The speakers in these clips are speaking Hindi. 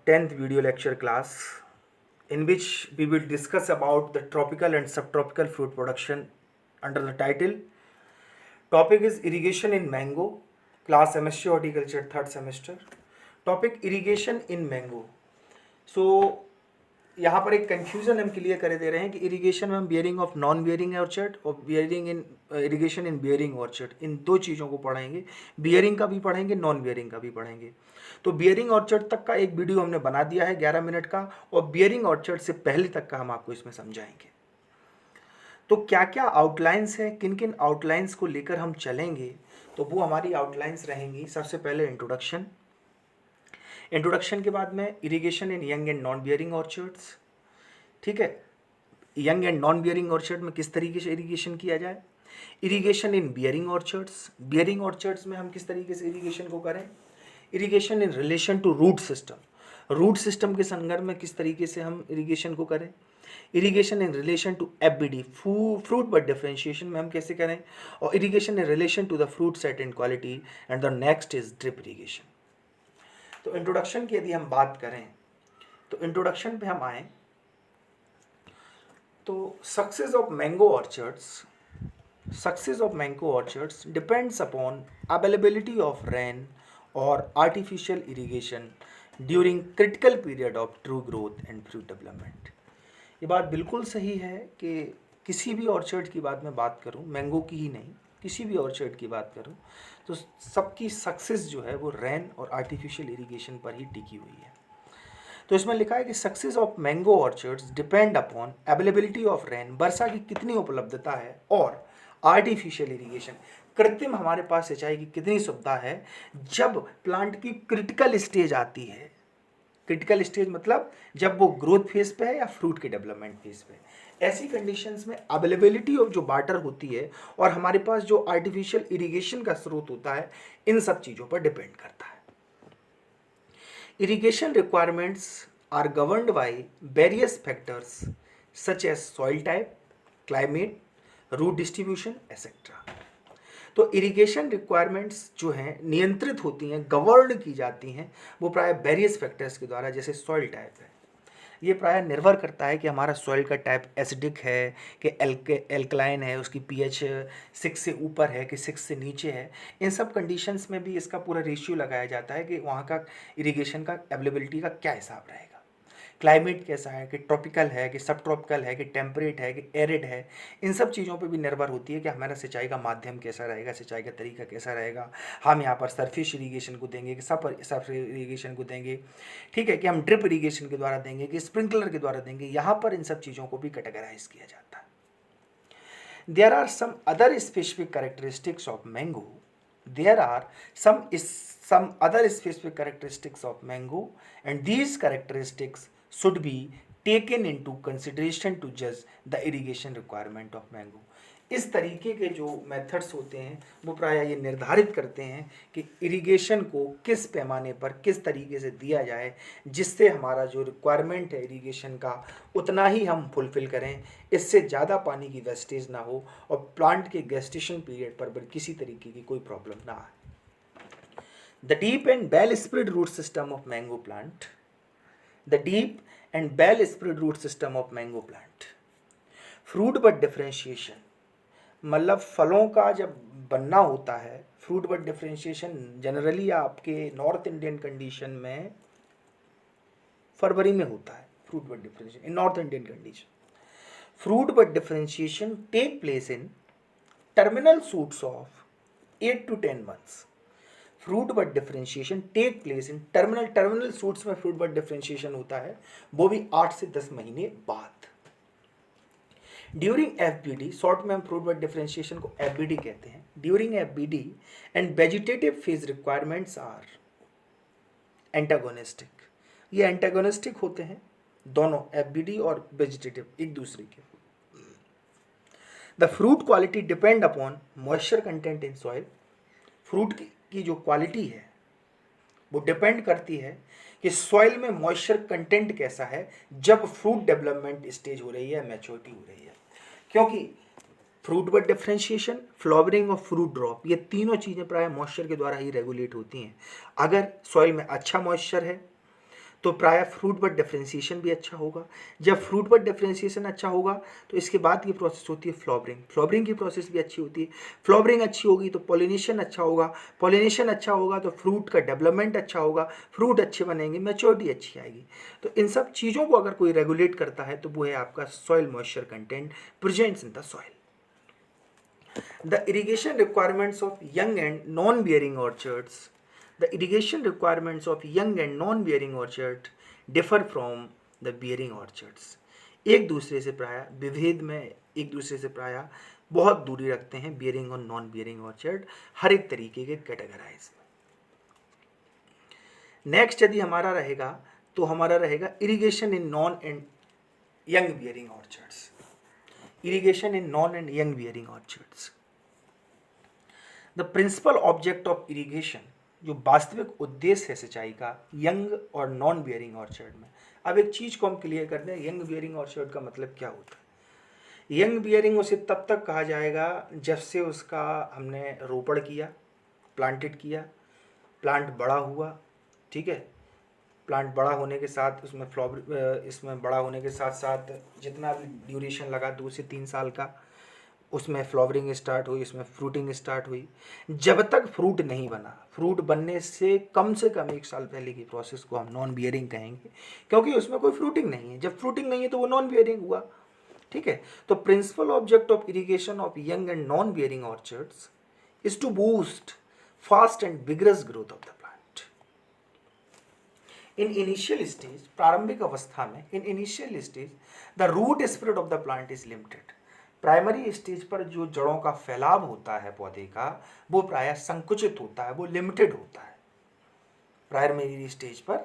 10th video lecture class in which we will discuss about the tropical and subtropical fruit production under the title topic is irrigation in mango, class MSc horticulture 3rd semester. Topic irrigation in mango. So यहाँ पर एक कंफ्यूजन हम क्लियर कर दे रहे हैं कि इरिगेशन में हम bearing of non bearing orchard और bearing in irrigation in bearing orchard, इन दो चीज़ों को पढ़ेंगे. बियरिंग का भी पढ़ेंगे, नॉन बियरिंग का भी पढ़ेंगे. तो बियरिंग ऑर्चर्ड तक का एक वीडियो हमने बना दिया है 11 मिनट का, और बियरिंग ऑर्चर्ड से पहले तक का हम आपको इसमें समझाएंगे. तो क्या क्या आउटलाइंस है, किन किन आउटलाइंस को लेकर हम चलेंगे, तो वो हमारी आउटलाइंस रहेंगी. सबसे पहले इंट्रोडक्शन. इंट्रोडक्शन के बाद में irrigation in young and non bearing orchards. ठीक है, young and non bearing orchard में किस तरीके से इरिगेशन किया जाए. Irrigation in bearing orchards, bearing orchards में हम किस तरीके से इरिगेशन को करें. Irrigation in relation to root system, root system के संदर्भ में किस तरीके से हम इरिगेशन को करें. Irrigation in relation to FBD, fruit bud differentiation में हम कैसे करें. और irrigation in relation to the fruit set and quality. And the next is drip irrigation. तो इंट्रोडक्शन की यदि हम बात करें तो इंट्रोडक्शन पे हम आए तो success of mango orchards depends upon availability of rain और artificial irrigation during critical period of true growth and fruit development. ये बात बिल्कुल सही है कि किसी भी ऑर्चर्ड की बात मैं बात करूं, मैंगो की ही नहीं, किसी भी ऑर्चर्ड की बात करूं, तो सबकी सक्सेस जो है वो रेन और आर्टिफिशियल इरिगेशन पर ही टिकी हुई है. तो इसमें लिखा है कि success of mango orchards depend upon availability of rain, वर्षा की कितनी उपलब्धता है, और आर्टिफिशियल इरिगेशन, कृत्रिम हमारे पास सिंचाई की कितनी सुविधा है. जब प्लांट की क्रिटिकल स्टेज आती है, क्रिटिकल स्टेज मतलब जब वो ग्रोथ फेज पे है या फ्रूट के डेवलपमेंट फेज पे, ऐसी कंडीशंस में अवेलेबिलिटी ऑफ जो वाटर होती है और हमारे पास जो आर्टिफिशियल इरिगेशन का स्रोत होता है, इन सब चीज़ों पर डिपेंड करता है. Irrigation requirements are governed by various factors such as soil type, climate, root distribution etcetera. तो इरिगेशन रिक्वायरमेंट्स जो हैं नियंत्रित होती हैं, गवर्न की जाती हैं, वो प्राय वेरियस फैक्टर्स के द्वारा. जैसे सॉइल टाइप है, ये प्राय निर्भर करता है कि हमारा सॉइल का टाइप एसिडिक है कि एल्कलाइन है, उसकी पीएच 6 से ऊपर है कि 6 से नीचे है. इन सब कंडीशंस में भी इसका पूरा रेशियो लगाया जाता है कि वहाँ का इरिगेशन का अवेलेबिलिटी का क्या हिसाब रहेगा. क्लाइमेट कैसा है, कि ट्रॉपिकल है कि सब ट्रॉपिकल है कि टेम्परेट है कि एरिड है, इन सब चीज़ों पे भी निर्भर होती है कि हमारा सिंचाई का माध्यम कैसा रहेगा, सिंचाई का तरीका कैसा रहेगा. हम यहाँ पर सरफेस इरीगेशन को देंगे कि सब इरीगेशन को देंगे, ठीक है, कि हम ड्रिप इरीगेशन के द्वारा देंगे कि स्प्रिंकलर के द्वारा देंगे. यहाँ पर इन सब चीज़ों को भी कैटेगराइज किया जाता है. There are some other specific characteristics of mango. There are some other specific characteristics of mango, and these characteristics should be taken into consideration to judge the irrigation requirement of mango. इस तरीके के जो मेथड्स होते हैं वो प्रायः ये निर्धारित करते हैं कि इरिगेशन को किस पैमाने पर किस तरीके से दिया जाए जिससे हमारा जो रिक्वायरमेंट है इरिगेशन का उतना ही हम फुलफ़िल करें, इससे ज़्यादा पानी की वेस्टेज ना हो और प्लांट के गेस्टेशन पीरियड पर किसी तरीके की कोई प्रॉब्लम ना आए. The deep and well spread root system of mango plant. The deep and well spread root system of mango plant. Fruit bud differentiation, मतलब फलों का जब बनना होता है, फ्रूट बट डिफरेंशिएशन जनरली आपके नॉर्थ इंडियन कंडीशन में फरवरी में होता है. Fruit bud differentiation in north Indian condition. Fruit bud differentiation take place in terminal shoots of 8 to 10 months. Fruit bud differentiation take place in terminal shoots में फ्रूट बट डिफरेंशिएशन होता है, वो भी 8 से 10 महीने बाद. ड्यूरिंग एफबीडी, शॉर्ट में हम फ्रूट बट डिफरेंशिएशन को एफबीडी कहते हैं. During FBD and vegetative phase requirements are antagonistic. ये एंटागोनिस्टिक होते हैं दोनों, एफबीडी और वेजिटेटिव एक दूसरे के. The fruit quality depend upon moisture content in soil. Fruit की जो क्वालिटी है वो डिपेंड करती है कि सॉइल में मॉइस्चर कंटेंट कैसा है जब फ्रूट डेवलपमेंट स्टेज हो रही है, मैच्योरिटी हो रही है. क्योंकि फ्रूट बट डिफरेंशिएशन, फ्लावरिंग और फ्रूट ड्रॉप, ये तीनों चीज़ें प्राय मॉइस्चर के द्वारा ही रेगुलेट होती हैं. अगर सॉइल में अच्छा मॉइस्चर है तो प्रायः फ्रूट बट डिफ्रेंशिएशन भी अच्छा होगा। जब फ्रूट बट डिफ्रेंशिएशन अच्छा होगा तो इसके बाद की प्रोसेस होती है फ्लावरिंग। फ्लावरिंग की प्रोसेस भी अच्छी होती है। फ्लावरिंग अच्छी होगी तो पॉलिनेशन अच्छा होगा। पॉलिनेशन अच्छा होगा तो फ्रूट का डेवलपमेंट अच्छा होगा। फ्रूट अच्छे बनेंगे, मैच्योरिटी अच्छी आएगी। तो इन सब चीज़ों को अगर कोई रेगुलेट करता है तो वो है आपका soil moisture content presents in the soil. The irrigation requirements of young and non-bearing orchards. The irrigation requirements of young and non-bearing orchard differ from the bearing orchards. एक दूसरे से प्रायः विभेद में एक दूसरे से प्रायः बहुत दूरी रखते हैं बियरिंग और नॉन बियरिंग ऑर्चर्ड हर एक तरीके के कैटेगराइज में। नेक्स्ट यदि हमारा रहेगा तो हमारा रहेगा irrigation in non and young bearing orchards. Irrigation in non and young bearing orchards. The principal object of irrigation, जो वास्तविक उद्देश्य है सिंचाई का यंग और नॉन बियरिंग ऑर्चर्ड में। अब एक चीज़ को हम क्लियर कर दें, यंग बियरिंग ऑर्चर्ड का मतलब क्या होता है। यंग बियरिंग उसे तब तक कहा जाएगा जब से उसका हमने रोपण किया, प्लांटेड किया, प्लांट बड़ा हुआ, ठीक है। प्लांट बड़ा होने के साथ इसमें बड़ा होने के साथ साथ जितना भी ड्यूरेशन लगा 2 से 3 साल का, उसमें फ्लावरिंग स्टार्ट हुई, इसमें फ्रूटिंग स्टार्ट हुई। जब तक फ्रूट नहीं बना, फ्रूट बनने से कम 1 साल पहले की प्रोसेस को हम नॉन बियरिंग कहेंगे, क्योंकि उसमें कोई फ्रूटिंग नहीं है। जब फ्रूटिंग नहीं है तो वो नॉन बियरिंग हुआ, ठीक है। तो principal object of irrigation of young and non bearing orchards is to boost fast and vigorous growth of the plant. In initial stage, प्रारंभिक अवस्था में, in initial stage the root spread of the plant is limited. Primary stage पर जो जड़ों का फैलाव होता है पौधे का, वो प्रायः संकुचित होता है, वो लिमिटेड होता है प्राइमरी स्टेज पर।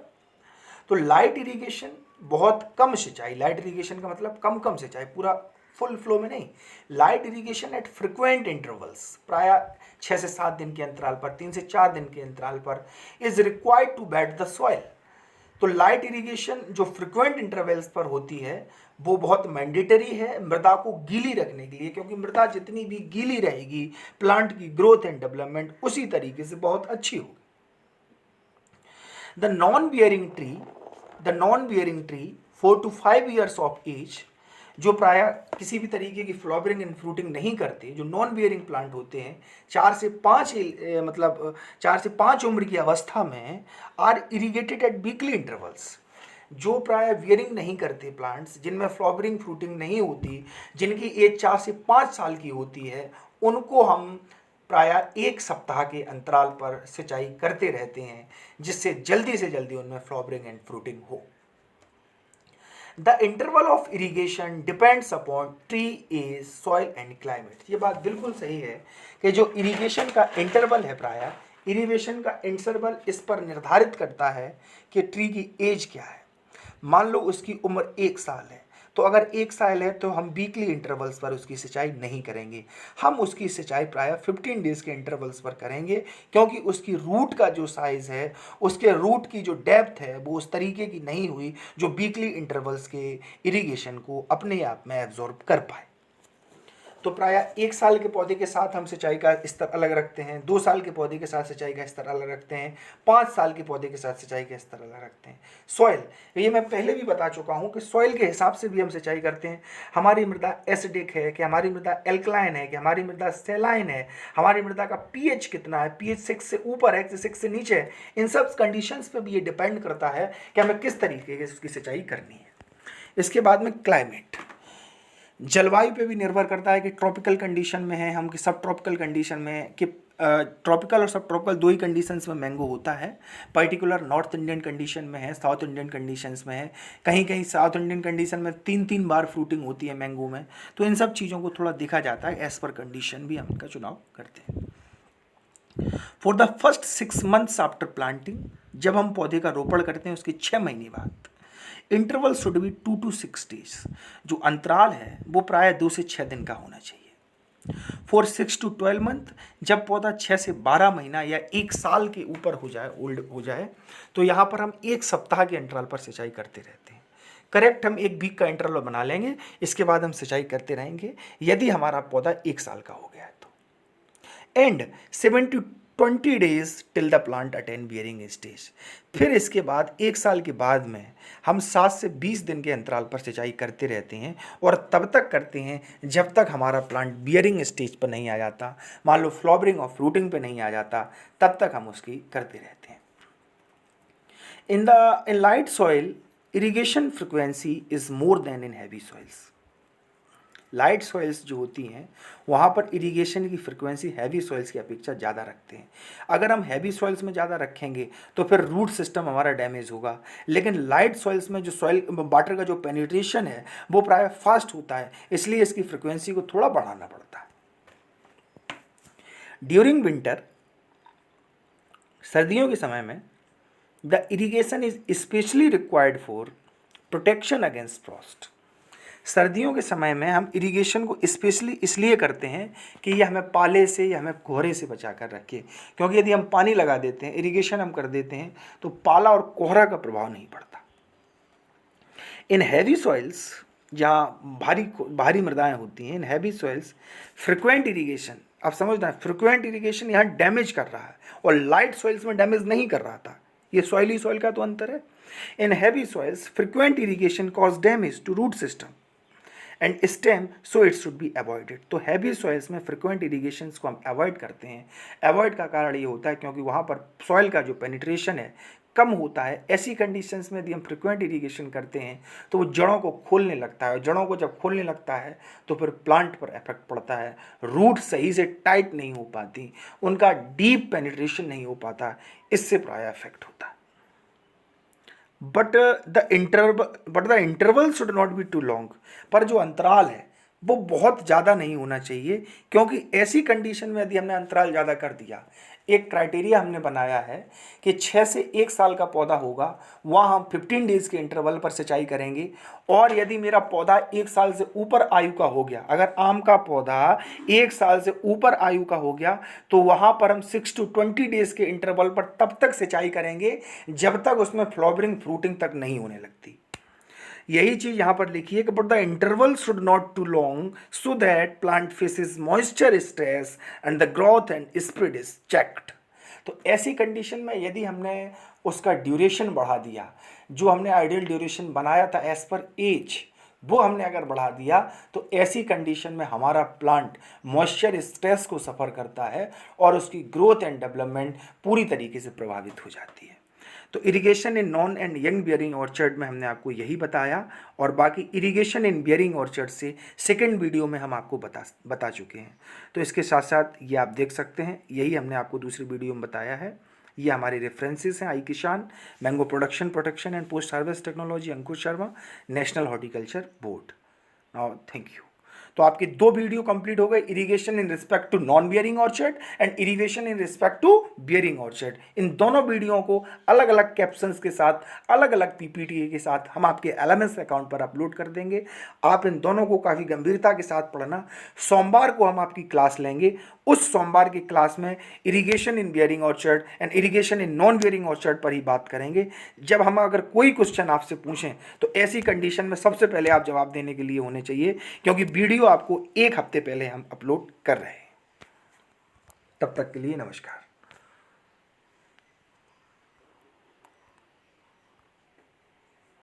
तो लाइट इरिगेशन, बहुत कम सिंचाई, लाइट इरिगेशन का मतलब कम सिंचाई, पूरा फुल फ्लो में नहीं। Light irrigation at frequent intervals, प्रायः 6 से 7 दिन के अंतराल पर, 3 से 4 दिन के अंतराल पर, is required to bed the soil. तो लाइट इरिगेशन जो फ्रिक्वेंट इंटरवल्स पर होती है वो बहुत मैंडेटरी है मृदा को गीली रखने के लिए, क्योंकि मृदा जितनी भी गीली रहेगी प्लांट की ग्रोथ एंड डेवलपमेंट उसी तरीके से बहुत अच्छी होगी। The non bearing tree 4 to 5 years of age, जो प्रायः किसी भी तरीके की फ्लावरिंग एंड फ्रूटिंग नहीं करते, जो नॉन बियरिंग प्लांट होते हैं, 4 से 5 उम्र की अवस्था में, are irrigated at weekly intervals. जो प्रायः बियरिंग नहीं करते प्लांट्स, जिनमें फ्लावरिंग फ्रूटिंग नहीं होती, जिनकी एज 4 से 5 साल की होती है, उनको हम प्रायः 1 सप्ताह के अंतराल पर सिंचाई करते रहते हैं, जिससे जल्दी से जल्दी उनमें फ्लावरिंग एंड फ्रूटिंग हो। The interval of irrigation depends upon tree age, soil and climate. ये बात बिल्कुल सही है कि जो इरीगेशन का इंटरवल है, प्रायः इरीगेशन का इंटरवल इस पर निर्धारित करता है कि ट्री की एज क्या है। मान लो उसकी उम्र 1 साल है, तो अगर 1 साल है तो हम वीकली इंटरवल्स पर उसकी सिंचाई नहीं करेंगे, हम उसकी सिंचाई प्रायः 15 डेज के इंटरवल्स पर करेंगे, क्योंकि उसकी रूट का जो साइज़ है, उसके रूट की जो डेप्थ है, वो उस तरीके की नहीं हुई जो वीकली इंटरवल्स के इरिगेशन को अपने आप में एब्जॉर्ब कर पाए। तो प्रायः 1 साल के पौधे के साथ हम सिंचाई का स्तर अलग रखते हैं, 2 साल के पौधे के साथ सिंचाई का स्तर अलग रखते हैं, 5 साल के पौधे के साथ सिंचाई का स्तर अलग रखते हैं। सॉइल, ये मैं पहले भी बता चुका हूँ कि सॉइल के हिसाब से भी हम सिंचाई करते हैं। हमारी मृदा एसिडिक है कि हमारी मृदा एल्कलाइन है कि हमारी मृदा सेलाइन है, हमारी मृदा का पीएच कितना है, पीएच 6 से ऊपर है कि 6 से नीचे है, इन सब कंडीशंस पर भी ये डिपेंड करता है कि हमें किस तरीके की उसकी सिंचाई करनी है। इसके बाद में क्लाइमेट, जलवायु पे भी निर्भर करता है कि ट्रॉपिकल कंडीशन में है हम कि सब ट्रॉपिकल कंडीशन में है कि ट्रॉपिकल और सब ट्रॉपिकल 2 ही कंडीशंस में मैंगो होता है। पर्टिकुलर नॉर्थ इंडियन कंडीशन में है, साउथ इंडियन कंडीशंस में है, कहीं कहीं साउथ इंडियन कंडीशन में 3 बार फ्रूटिंग होती है मैंगो में। तो इन सब चीज़ों को थोड़ा देखा जाता है, एज पर कंडीशन भी हम इनका चुनाव करते हैं। For the first 6 months after planting, जब हम पौधे का रोपण करते हैं उसके 6 महीने बाद, interval should be 2 to 6 days, जो अंतराल है वो प्रायः 2 से 6 दिन का होना चाहिए। फॉर 6 to 12 month, जब पौधा 6 से 12 महीना या 1 साल के ऊपर हो जाए, ओल्ड हो जाए, तो यहाँ पर हम 1 सप्ताह के अंतराल पर सिंचाई करते रहते हैं। करेक्ट, हम 1 वीक का इंटरवल बना लेंगे, इसके बाद हम सिंचाई करते रहेंगे यदि हमारा पौधा 1 साल का हो गया है तो। And 7 to 20 days till the plant attain bearing stage। फिर इसके बाद 1 साल के बाद में हम 7 से 20 दिन के अंतराल पर सिंचाई करते रहते हैं और तब तक करते हैं जब तक हमारा प्लांट बियरिंग स्टेज पर नहीं आ जाता, मान लो फ्लावरिंग और फ्रूटिंग पे नहीं आ जाता, तब तक हम उसकी करते रहते हैं। In light soil, irrigation frequency is more than in heavy soils। Light soils जो होती हैं वहाँ पर इरिगेशन की फ्रिक्वेंसी हैवी सॉइल्स की अपेक्षा ज़्यादा रखते हैं। अगर हम हैवी सॉइल्स में ज़्यादा रखेंगे तो फिर रूट सिस्टम हमारा डैमेज होगा, लेकिन लाइट सॉइल्स में जो सॉइल वाटर का जो पेनिट्रेशन है वो प्राय फास्ट होता है, इसलिए इसकी फ्रिक्वेंसी को थोड़ा बढ़ाना पड़ता है। ड्यूरिंग विंटर, सर्दियों के समय में, the irrigation is specially required for protection against Frost. सर्दियों के समय में हम इरिगेशन को स्पेशली इसलिए करते हैं कि ये हमें पाले से या हमें कोहरे से बचा कर रखे, क्योंकि यदि हम पानी लगा देते हैं, इरिगेशन हम कर देते हैं, तो पाला और कोहरा का प्रभाव नहीं पड़ता। इन हैवी सॉइल्स, जहाँ भारी मृदाएँ होती हैं, इन हैवी सॉइल्स फ्रिक्वेंट इरिगेशन, आप समझना, फ्रिक्वेंट इरिगेशन यहाँ डैमेज कर रहा है और लाइट सॉइल्स में डैमेज नहीं कर रहा था। ये सॉइली सॉइल का तो अंतर है। In heavy soils frequent irrigation cause damage to root system and stem, so it should be avoided. तो हैवी सॉइल्स में फ्रिक्वेंट इरिगेशन को हम अवॉइड करते हैं। अवॉइड का कारण ये होता है क्योंकि वहाँ पर सॉइल का जो पेनिट्रेशन है कम होता है। ऐसी कंडीशंस में यदि हम फ्रिक्वेंट इरिगेशन करते हैं तो वो जड़ों को खोलने लगता है, और जड़ों को जब खोलने लगता है तो फिर प्लांट पर इफेक्ट पड़ता है। रूट सही से टाइट नहीं हो पाती, उनका डीप पेनिट्रेशन नहीं हो पाता, इससे प्राय इफेक्ट होता है। But the interval should not be too long. पर जो अंतराल है वो बहुत ज़्यादा नहीं होना चाहिए, क्योंकि ऐसी कंडीशन में यदि हमने अंतराल ज़्यादा कर दिया, एक क्राइटेरिया हमने बनाया है कि 6 से 1 साल का पौधा होगा, वहाँ हम 15 डेज़ के इंटरवल पर सिंचाई करेंगे। और यदि मेरा पौधा 1 साल से ऊपर आयु का हो गया, अगर आम का पौधा 1 साल से ऊपर आयु का हो गया, तो वहाँ पर हम 6 to 20 डेज़ के इंटरवल पर तब तक सिंचाई करेंगे जब तक उसमें फ्लावरिंग फ्रूटिंग तक नहीं होने लगती। यही चीज यहां पर लिखी है कि but the interval should not too long so that plant faces moisture stress and the growth and spread is checked. तो ऐसी कंडीशन में यदि हमने उसका ड्यूरेशन बढ़ा दिया, जो हमने आइडियल ड्यूरेशन बनाया था एज पर एज, वो हमने अगर बढ़ा दिया, तो ऐसी कंडीशन में हमारा प्लांट मॉइस्चर स्ट्रेस को सफ़र करता है और उसकी ग्रोथ एंड डेवलपमेंट पूरी तरीके से प्रभावित हो जाती है। तो irrigation in non and young bearing orchard में हमने आपको यही बताया, और बाकी इरिगेशन इन बियरिंग ऑर्चर्ड से सेकंड वीडियो में हम आपको बता चुके हैं। तो इसके साथ साथ ये आप देख सकते हैं, यही हमने आपको दूसरी वीडियो में बताया है। ये हमारे रेफरेंसेस हैं, I Kisan, mango protection and post harvest technology, Ankur Sharma, national horticulture board. Now thank you. तो आपके 2 वीडियो कंप्लीट हो गए, irrigation in respect to non bearing orchard and irrigation in respect to bearing orchard. इन दोनों वीडियो को अलग अलग कैप्शंस के साथ, अलग अलग पीपीटी के साथ हम आपके LMS अकाउंट पर अपलोड कर देंगे। आप इन दोनों को काफ़ी गंभीरता के साथ पढ़ना। सोमवार को हम आपकी क्लास लेंगे, उस सोमवार की क्लास में irrigation in bearing orchard and irrigation in non bearing orchard पर ही बात करेंगे। जब हम अगर कोई क्वेश्चन आपसे पूछें तो ऐसी कंडीशन में सबसे पहले आप जवाब देने के लिए होने चाहिए, क्योंकि वीडियो आपको 1 हफ्ते पहले हम अपलोड कर रहे हैं। तब तक के लिए नमस्कार।